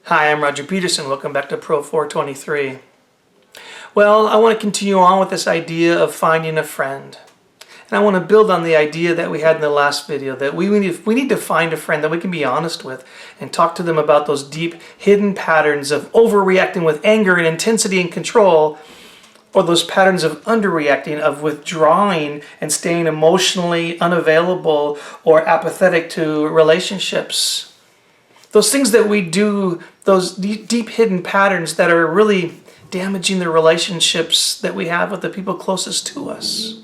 Hi, I'm Roger Peterson. Welcome back to Pro 423. Well, I want to continue on with this idea of finding a friend. And I want to build on the idea that we had in the last video, that we need to find a friend that we can be honest with and talk to them about those deep hidden patterns of overreacting with anger and intensity and control, or those patterns of underreacting, of withdrawing and staying emotionally unavailable or apathetic to relationships. Those things that we do, those deep hidden patterns that are really damaging the relationships that we have with the people closest to us.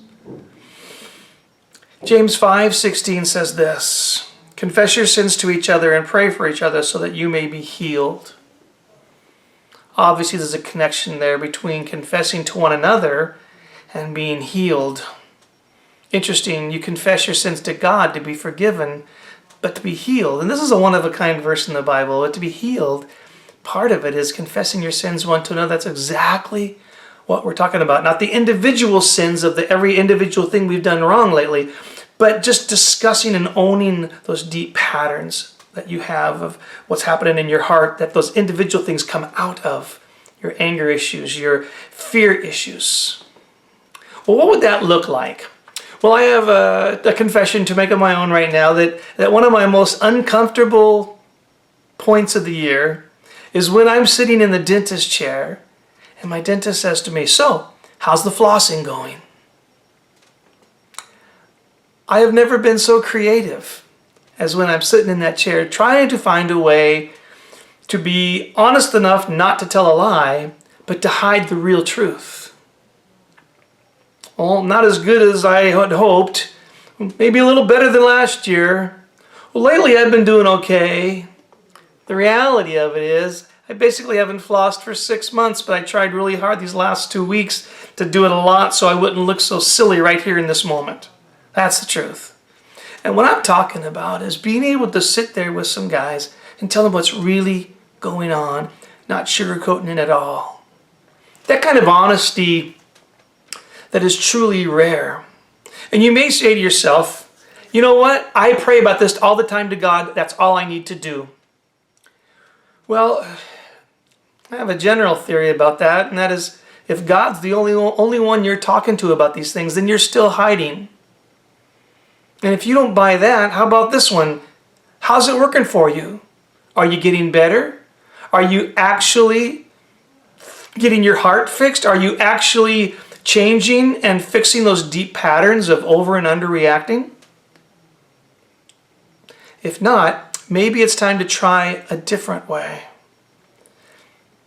James 5:16 says this, "Confess your sins to each other and pray for each other so that you may be healed." Obviously, there's a connection there between confessing to one another and being healed. Interesting, you confess your sins to God to be forgiven, but to be healed. And this is a one-of-a-kind verse in the Bible. But to be healed, part of it is confessing your sins one to another. That's exactly what we're talking about. Not the individual sins of every individual thing we've done wrong lately, but just discussing and owning those deep patterns that you have of what's happening in your heart, that those individual things come out of. Your anger issues, your fear issues. Well, what would that look like? Well, I have a confession to make of my own right now that one of my most uncomfortable points of the year is when I'm sitting in the dentist chair and my dentist says to me, "So, how's the flossing going?" I have never been so creative as when I'm sitting in that chair trying to find a way to be honest enough not to tell a lie, but to hide the real truth. Well, not as good as I had hoped. Maybe a little better than last year. Well, lately I've been doing okay. The reality of it is, I basically haven't flossed for 6 months, but I tried really hard these last 2 weeks to do it a lot so I wouldn't look so silly right here in this moment. That's the truth. And what I'm talking about is being able to sit there with some guys and tell them what's really going on, not sugarcoating it at all. That kind of honesty that is truly rare. And you may say to yourself, you know what? I pray about this all the time to God. That's all I need to do. Well, I have a general theory about that, and that is if God's the only one you're talking to about these things, then you're still hiding. And if you don't buy that, how about this one? How's it working for you? Are you getting better? Are you actually getting your heart fixed? Are you actually changing and fixing those deep patterns of over and under reacting? If not, maybe it's time to try a different way.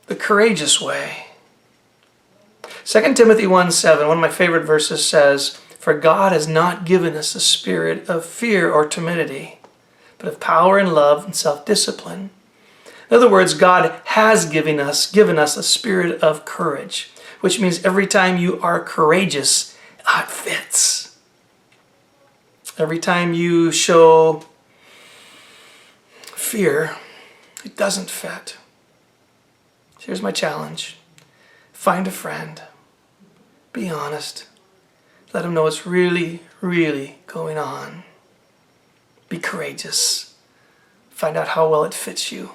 The courageous way. 2 Timothy 1:7, one of my favorite verses, says, "For God has not given us a spirit of fear or timidity, but of power and love and self-discipline." In other words, God has given us a spirit of courage, which means every time you are courageous, it fits. Every time you show fear, it doesn't fit. Here's my challenge. Find a friend. Be honest. Let them know what's really, really going on. Be courageous. Find out how well it fits you.